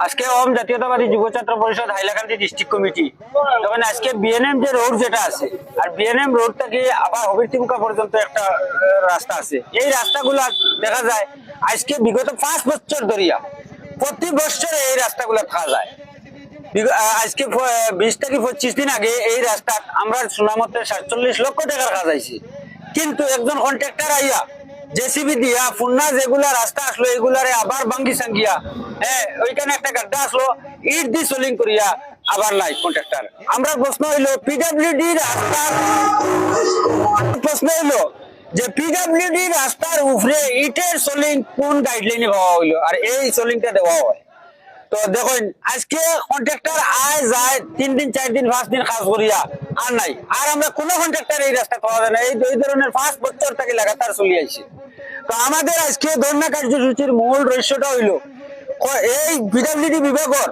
আজকে ওম জাতীয়তাবাদী যুব ছাত্র পরিষদ হাইলাকান্দি ডিস্ট্রিক্ট কমিটি যখন আজকে বিএনএম যে রোড যেটা আছে আর বিএনএম রোড থেকে আবার হবিরতিমুখা পর্যন্ত একটা রাস্তা আছে, এই রাস্তাগুলা দেখা যায় আজকে বিগত 5 বছর ধরিয়া প্রতি বছরে এই রাস্তাগুলা থাকা যায়। আজকে 20 থেকে 25 দিন আগে এই রাস্তা আমরা সুনামতে 47 লক্ষ টাকার কাজ আইছে, কিন্তু একজন কন্ট্রাক্টর আইয়া জেসিবি দিয়া পুন্না যেগুলা রাস্তা আসলো এগুলারে আবার ভাঙ্গি সাঙ্গিয়া, ওইখানে একটা গাড্ডা আসলো ইট দি সোলিং করিয়া আবার নাই কন্ট্রাক্টর। আমরা প্রশ্ন হইলো পিডব্লিউডি রাস্তার প্রশ্ন হইলো যে পিডব্লিউডি রাস্তার উপরে ইটের সোলিং কোন গাইডলাইনে পাওয়া হইলো আর এই সোলিংটা দেওয়া হয়। তো দেখুন আজকে কন্ট্রাক্টর আয় যায় 3 দিন 4 দিন 5 দিন কাজ করিয়া আর নাই, আর আমরা কোনো কন্ট্রাক্টর এই রাস্তা পাওয়া যায় না। এই দুই ধরনের 5 বছর থেকে লাগাতার চলে আইছে। তো আমাদের আজকে ধর্ণা কার্যসূচির মূল রহস্যটা হইলো এই পিডব্লিউডি বিভাগের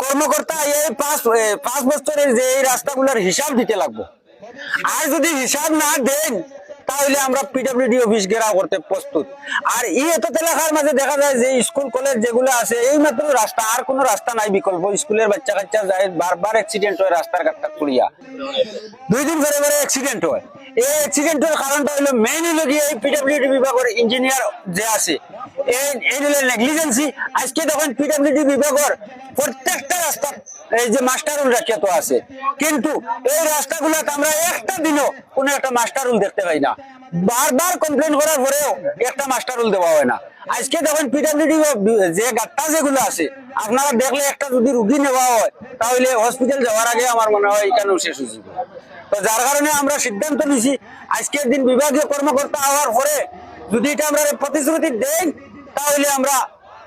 কর্মকর্তা এই 5 বছরের যে এই রাস্তাগুলোর হিসাব দিতে লাগবে, আর যদি হিসাব না দেন তাহলে আমরা পিডব্লিউডি অফিস ঘেরাও করতে প্রস্তুত। আর এই এত এলাকার মাঝে দেখা যায় যে স্কুল কলেজ যেগুলো আছে এই মাত্র রাস্তা, আর কোনো রাস্তা নাই বিকল্প। স্কুলের বাচ্চা কাচ্চা যায়, বারবার অ্যাক্সিডেন্ট হয় রাস্তার ঘাটটা পড়িয়া, 2 দিন ধরে ধরে অ্যাক্সিডেন্ট হয়। এই অ্যাক্সিডেন্টের কারণটা হলো মেইন হলো গিয়ে এই পিডব্লিউডি বিভাগের ইঞ্জিনিয়ার যে আছে এই হলো নেগলিজেন্সি। আজকে দেখেন পিডব্লিউডি বিভাগের প্রত্যেকটা রাস্তা এই যে মাস্টার রুল রাখিয়া তো আছে, কিন্তু এই রাস্তাগুলোতে আমরা একটা দিনও কোনো একটা মাস্টার রুল দেখতে পাই না। বারবার কমপ্লেন করার পরেও একটা মাস্টার রুল দেওয়া হয় না। আজকে দেখেন পিডব্লিউডি যে গাট্টা যেগুলো আছে আপনারা দেখলে একটা যদি রুগী নেওয়া হয় তাহলে হসপিটাল যাওয়ার আগে আমার মনে হয় এখানেও শেষ হয়ে যাবে। তো যার কারণে আমরা সিদ্ধান্ত নিছি আজকের দিন বিভাগীয় কর্মকর্তা হওয়ার পরে যদি এটা আমরা প্রতিশ্রুতি দেই তাহলে আমরা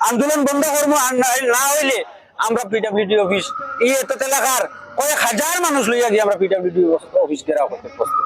আন্দোলন বন্ধ করবো, আর না হইলে আমরা পিডব্লিউডি অফিস এই এত এলাকার কয়েক হাজার মানুষ লইয়া গিয়ে আমরা পিডব্লিউডি অফিস ঘেরাও করতে প্রস্তুত।